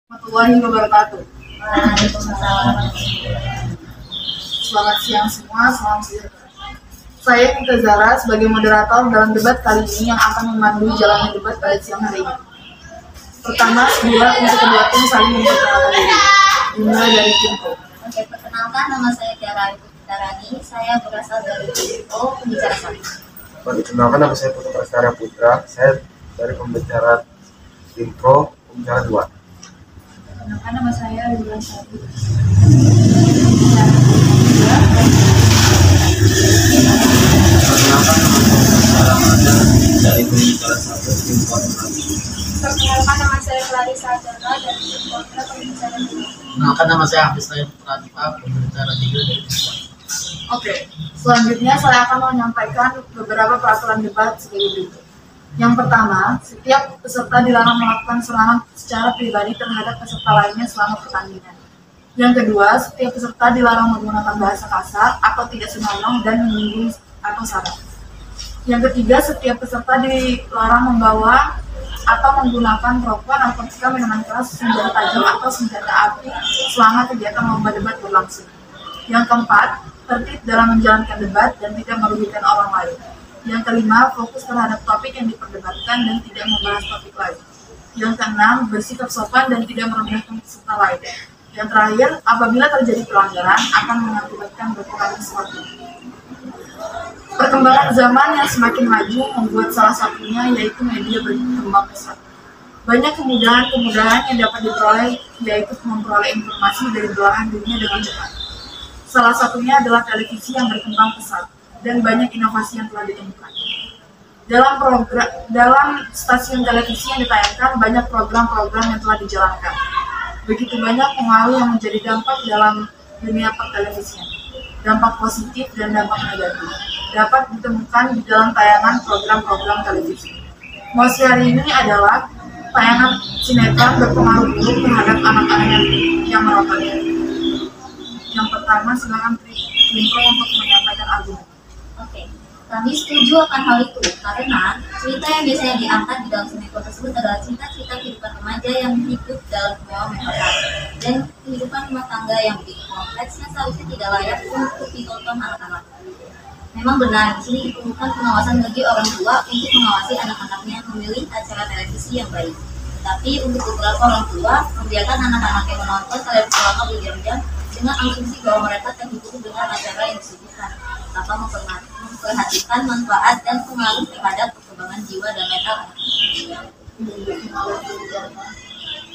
Warahmatullahi wabarakatuh. Waalaikumsalam. Selamat siang semua, salam sejahtera. Saya Nita Zara sebagai moderator dalam debat kali ini yang akan memandu jalannya debat pada siang hari ini. Pertama, sebulan untuk kedua tim saling memperkenalkan diri. Dimulai dari Timko. Oke, perkenalkan, nama saya Tiara Putarani. Saya berasal dari Timko, pembicara satu. Perkenalkan, nama saya Putra Prastara Putra. Saya dari pembicara Tim Pro, pembicara 2. Perkenalkan, nama saya Ridwan Sabi. Perkenalkan, nama saya Ramadan dari pembicara 1 Tim Kontra. Perkenalkan, nama saya Clarissa Chandra dari Tim Kontra, pembicara 2. Perkenalkan, nama saya Hafiz Said Pratipha, pembicara 3 dari Tim Kontra. Oke, selanjutnya saya akan menyampaikan beberapa peraturan debat sebagai berikut. Yang pertama, setiap peserta dilarang melakukan serangan secara pribadi terhadap peserta lainnya selama pertandingan. Yang kedua, setiap peserta dilarang menggunakan bahasa kasar atau tidak senonoh dan menyinggung atau sara. Yang ketiga, setiap peserta dilarang membawa atau menggunakan rokok, narkotika, minuman keras, senjata tajam atau senjata api selama kegiatan lomba debat berlangsung. Yang keempat, tertib dalam menjalankan debat dan tidak merugikan orang lain. Yang kelima, fokus terhadap topik yang diperdebatkan dan tidak membahas topik lain. Yang keenam, bersikap sopan dan tidak merendahkan peserta lain. Yang terakhir, apabila terjadi pelanggaran akan mengakibatkan berkurangnya sesuatu. Perkembangan zaman yang semakin maju membuat salah satunya yaitu media berkembang pesat. Banyak kemudahan-kemudahan yang dapat diperoleh yaitu memperoleh informasi dari belahan dunia dengan cepat. Salah satunya adalah televisi yang berkembang pesat dan banyak inovasi yang telah ditemukan. Dalam stasiun televisi yang ditayangkan, banyak program-program yang telah dijalankan. Begitu banyak pengaruh yang menjadi dampak dalam dunia pertelevisian. Dampak positif dan dampak negatif dapat ditemukan di dalam tayangan program-program televisi. Mosi hari ini adalah tayangan sinetron berpengaruh buruk terhadap anak-anak yang menontonnya. Yang pertama, silakan Timko untuk menyampaikan argumen. Oke, kami setuju akan hal itu karena cerita yang biasanya diangkat di dalam sinetron tersebut adalah cerita-cerita kehidupan remaja yang hidup dalam ruang mereka dan kehidupan rumah tangga yang begitu kompleks yang seharusnya tidak layak untuk ditonton anak-anak. Memang benar, di sini diperlukan pengawasan bagi orang tua untuk mengawasi anak-anaknya memilih acara televisi yang baik. Tapi untuk beberapa orang tua, membiarkan anak-anaknya menonton televisi selama berjam-jam dengan asumsi bahwa mereka terhubung dengan acara yang disuguhkan tanpa memperhatikan manfaat dan pengaruh terhadap perkembangan jiwa dan mental anak.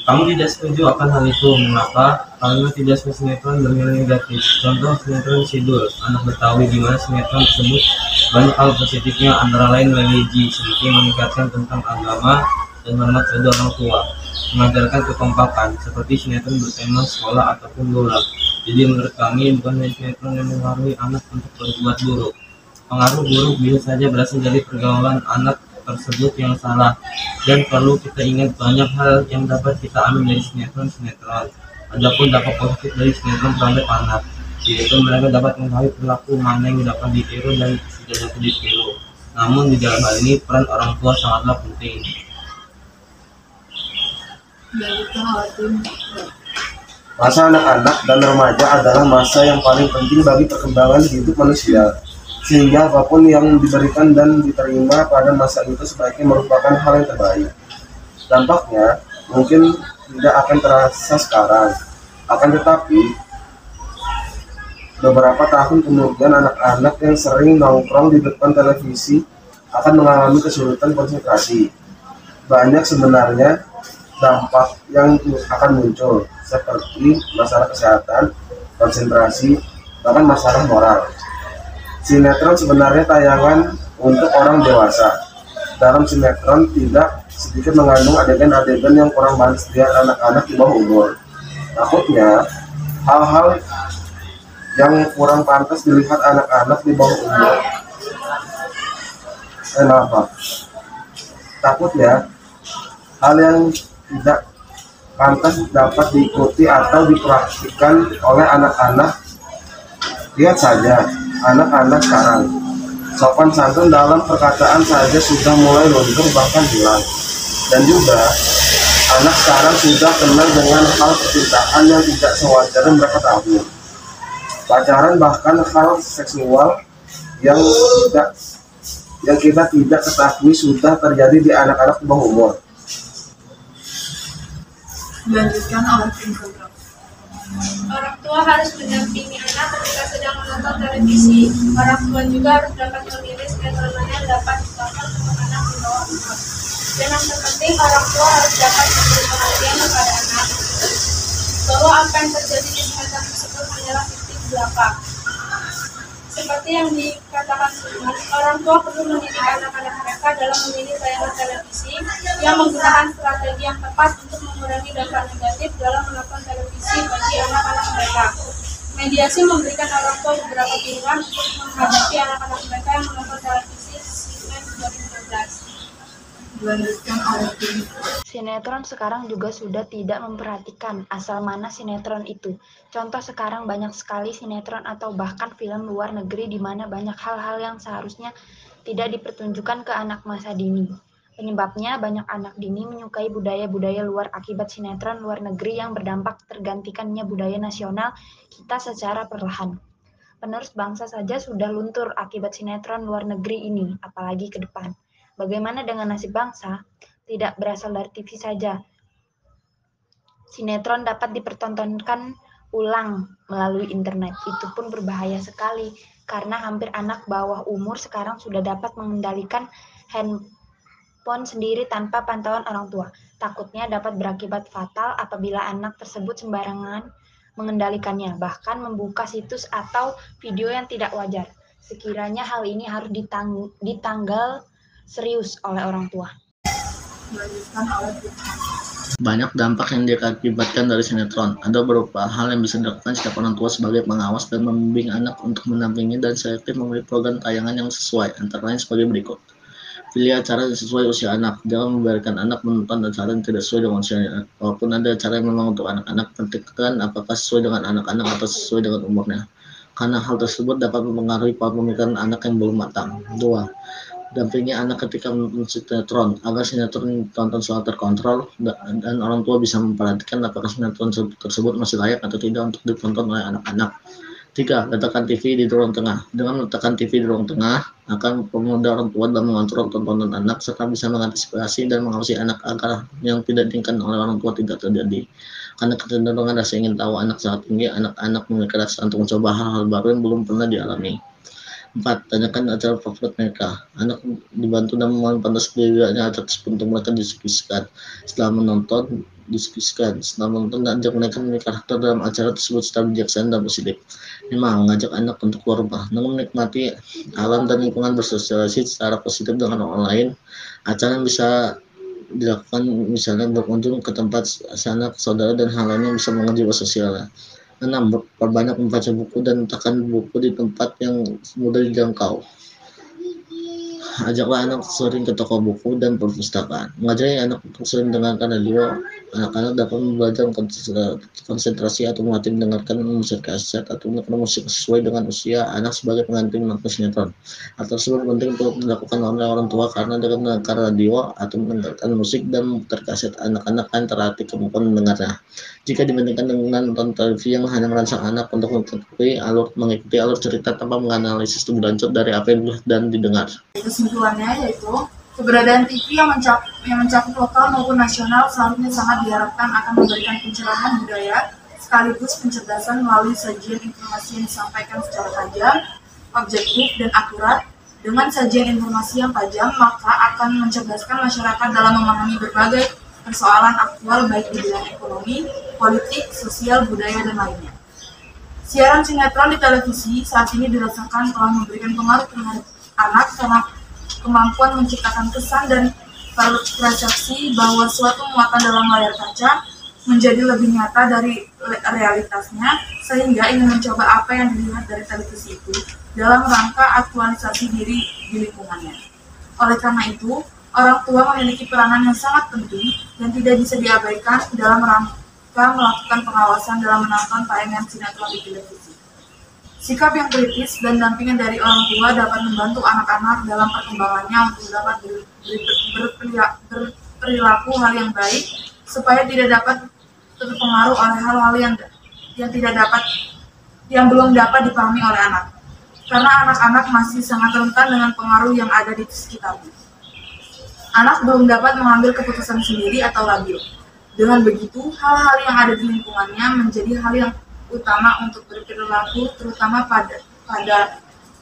Kami tidak setuju akan hal itu. Mengapa? Karena tidak semua sinetron bernilai negatif. Contoh sinetron Sidul, anak Betawi, di mana sinetron tersebut banyak hal positifnya, antara lain religi, seperti meningkatkan tentang agama dan hormat pada orang tua, mengajarkan kekompakan, seperti sinetron bertema sekolah ataupun bola. Jadi menurut kami bukan hanya sinetron yang mempengaruhi anak untuk berbuat buruk. Pengaruh buruk bisa saja berasal dari pergaulan anak tersebut yang salah, dan perlu kita ingat banyak hal yang dapat kita ambil dari sinetron. Adapun dampak positif dari sinetron terhadap anak, yaitu mereka dapat mengetahui perilaku mana yang dapat ditiru dan tidak dapat ditiru. Namun di dalam hal ini peran orang tua sangatlah penting. Masa anak-anak dan remaja adalah masa yang paling penting bagi perkembangan hidup manusia, sehingga apapun yang diberikan dan diterima pada masa itu sebaiknya merupakan hal yang terbaik. Dampaknya mungkin tidak akan terasa sekarang, akan tetapi beberapa tahun kemudian anak-anak yang sering nongkrong di depan televisi akan mengalami kesulitan konsentrasi. Banyak sebenarnya dampak yang akan muncul, seperti masalah kesehatan, konsentrasi, bahkan masalah moral. Sinetron sebenarnya tayangan untuk orang dewasa. Dalam sinetron tidak sedikit mengandung adegan-adegan yang kurang manis dilihat anak-anak di bawah umur. Takutnya hal-hal yang kurang pantas dilihat anak-anak di bawah umur. Takutnya hal yang tidak pantas dapat diikuti atau dipraktikkan oleh anak-anak. Lihat saja anak-anak sekarang, sopan santun dalam perkataan saja sudah mulai luntur bahkan hilang. Dan juga Anak sekarang sudah kenal dengan hal percintaan yang tidak sewajarnya mereka tahu. Pacaran bahkan hal seksual yang tidak yang kita tidak ketahui sudah terjadi di anak-anak di bawah umur. Dilanjutkan oleh infografis. Orang tua harus mendampingi anak ketika sedang menonton televisi. Orang tua juga harus dapat memilih sinetron mana yang dapat ditonton untuk anak di bawah umur. Dan yang terpenting, orang tua harus dapat memberi pengertian kepada anak bahwa apa yang terjadi di sinetron tersebut hanyalah fiktif belaka. Seperti yang dikatakan Sulman, orang tua perlu mendidik anak-anak mereka dalam memilih tayangan televisi yang menggunakan strategi yang tepat untuk mengurangi dampak negatif dalam menonton televisi bagi anak-anak mereka. Mediasi memberikan orang tua beberapa pilihan untuk menghadapi anak-anak mereka yang menonton televisi segmen 2012. Dilanjutkan oleh tim. Sinetron sekarang juga sudah tidak memperhatikan asal mana sinetron itu. Contoh sekarang banyak sekali sinetron atau bahkan film luar negeri di mana banyak hal-hal yang seharusnya tidak dipertunjukkan ke anak masa dini. Penyebabnya banyak anak dini menyukai budaya-budaya luar akibat sinetron luar negeri yang berdampak tergantikannya budaya nasional kita secara perlahan. Penerus bangsa saja sudah luntur akibat sinetron luar negeri ini, apalagi ke depan. Bagaimana dengan nasib bangsa? Tidak berasal dari TV saja. Sinetron dapat dipertontonkan ulang melalui internet. Itu pun berbahaya sekali, karena hampir anak bawah umur sekarang sudah dapat mengendalikan handphone sendiri tanpa pantauan orang tua. Takutnya dapat berakibat fatal apabila anak tersebut sembarangan mengendalikannya, bahkan membuka situs atau video yang tidak wajar. Sekiranya hal ini harus ditanggal serius oleh orang tua. Dilanjutkan oleh tim. Banyak dampak yang diakibatkan dari sinetron. Ada beberapa hal yang bisa dilakukan setiap orang tua sebagai pengawas dan membimbing anak untuk mendampingi dan selektif memilih program tayangan yang sesuai, antara lain sebagai berikut. Pilih acara yang sesuai usia anak. Jangan membiarkan anak menonton acara yang tidak sesuai dengan usianya. Walaupun ada acara yang memang untuk anak-anak, tentukan apakah sesuai dengan anak-anak atau sesuai dengan umurnya. Karena hal tersebut dapat mempengaruhi pola pemikiran anak yang belum matang. 2. Dampingi anak ketika menonton sinetron, agar sinetron ditonton secara terkontrol dan orang tua bisa memperhatikan apakah sinetron tersebut masih layak atau tidak untuk ditonton oleh anak-anak. 3. Letakkan TV di ruang tengah. Dengan meletakkan TV di ruang tengah, akan memudahkan orang tua dalam mengontrol tontonan anak, serta bisa mengantisipasi dan mengawasi anak agar yang tidak diinginkan oleh orang tua tidak terjadi. Karena kecenderungan rasa ingin tahu anak sangat tinggi, anak-anak memiliki rasa untuk mencoba hal-hal baru yang belum pernah dialami. 4. Tanyakan acara favorit mereka. Anak dibantu dan memahami pantas tidaknya acara tersebut untuk mereka diskusikan. Setelah menonton, diskusikan. Setelah menonton, ajak mereka memilih karakter dalam acara tersebut secara bijaksana dan positif. 5. Mengajak anak untuk keluar rumah. Dengan menikmati alam dan lingkungan, bersosialisasi secara positif dengan orang lain. Acara yang bisa dilakukan misalnya berkunjung ke tempat sanak saudara dan hal lain yang bisa menguji sosialnya. 6. Perbanyak membaca buku dan letakkan buku di tempat yang mudah dijangkau. Ajaklah anak sering ke toko buku dan perpustakaan. Mengajari anak untuk sering mendengarkan radio. Anak-anak dapat belajar konsentrasi atau melatih mendengarkan musik kaset atau mendengarkan musik sesuai dengan usia anak sebagai pengganti menonton sinetron. Hal tersebut penting untuk dilakukan oleh orang tua karena dengan mendengarkan radio atau mendengarkan musik dan memutar kaset, anak-anak akan terlatih kemampuan mendengarnya. Jika dibandingkan dengan nonton televisi yang hanya merangsang anak untuk mengikuti alur cerita tanpa menganalisis lebih lanjut dari apa yang dilihat dan didengar. Kesimpulannya yaitu keberadaan TV yang mencakup lokal maupun nasional seharusnya sangat diharapkan akan memberikan pencerahan budaya sekaligus pencerdasan melalui sajian informasi yang disampaikan secara tajam, objektif, dan akurat. Dengan sajian informasi yang tajam, maka akan mencerdaskan masyarakat dalam memahami berbagai persoalan aktual baik di bidang ekonomi, politik, sosial, budaya, dan lainnya. Siaran sinetron di televisi saat ini dirasakan telah memberikan pengaruh terhadap anak karena kemampuan menciptakan kesan dan persepsi bahwa suatu muatan dalam layar kaca menjadi lebih nyata dari realitasnya, sehingga ingin mencoba apa yang dilihat dari televisi itu dalam rangka aktualisasi diri di lingkungannya. Oleh karena itu, orang tua memiliki peranan yang sangat penting dan tidak bisa diabaikan dalam rangka melakukan pengawasan dalam menonton tayangan sinetron di televisi. Sikap yang kritis dan dampingan dari orang tua dapat membantu anak-anak dalam perkembangannya untuk dapat berperilaku hal yang baik supaya tidak dapat terpengaruh oleh hal-hal yang belum dapat dipahami oleh anak. Karena anak-anak masih sangat rentan dengan pengaruh yang ada di sekitarnya. Anak belum dapat mengambil keputusan sendiri atau labil. Dengan begitu, hal-hal yang ada di lingkungannya menjadi hal yang utama untuk berperilaku, terutama pada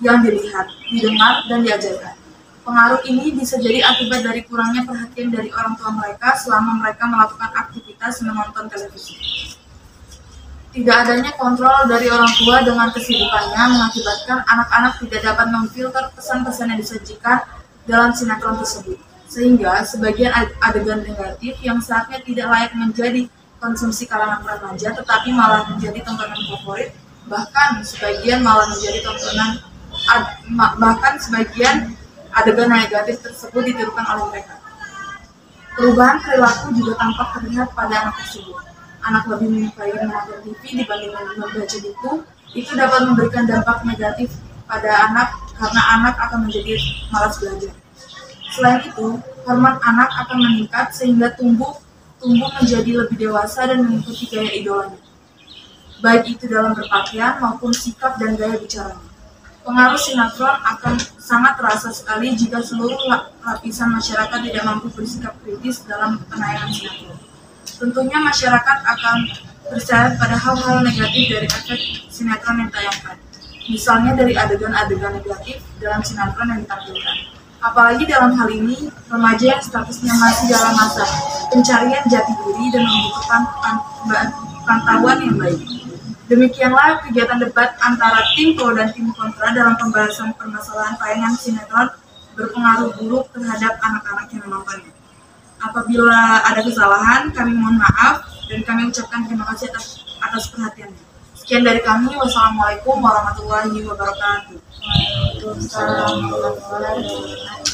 yang dilihat, didengar, dan diajarkan. Pengaruh ini bisa jadi akibat dari kurangnya perhatian dari orang tua mereka selama mereka melakukan aktivitas menonton televisi. Tidak adanya kontrol dari orang tua dengan kesibukannya mengakibatkan anak-anak tidak dapat memfilter pesan-pesan yang disajikan dalam sinetron tersebut. Sehingga sebagian adegan negatif yang seharusnya tidak layak menjadi konsumsi kalangan remaja tetapi malah menjadi tontonan favorit, bahkan sebagian adegan negatif tersebut ditirukan oleh mereka. Perubahan perilaku juga tampak terlihat pada anak tersebut. Anak lebih menyukai menonton TV dibandingkan membaca buku. Itu dapat memberikan dampak negatif pada anak karena anak akan menjadi malas belajar. Selain itu, hormon anak akan meningkat sehingga tumbuh menjadi lebih dewasa dan mengikuti gaya idolanya, baik itu dalam berpakaian maupun sikap dan gaya bicaranya. Pengaruh sinetron akan sangat terasa sekali jika seluruh lapisan masyarakat tidak mampu bersikap kritis dalam penayangan sinetron. Tentunya masyarakat akan terseret pada hal-hal negatif dari efek sinetron yang ditayangkan, misalnya dari adegan-adegan negatif dalam sinetron yang ditampilkan. Apalagi dalam hal ini, remaja yang statusnya masih dalam masa pencarian jati diri dan membutuhkan pantauan yang baik. Demikianlah kegiatan debat antara tim pro dan tim kontra dalam pembahasan permasalahan tayangan sinetron berpengaruh buruk terhadap anak-anak yang menontonnya. Apabila ada kesalahan, kami mohon maaf dan kami ucapkan terima kasih atas perhatiannya. Sekian dari kami. Wassalamualaikum warahmatullahi wabarakatuh. Waalaikumsalam warahmatullahi wabarakatuh.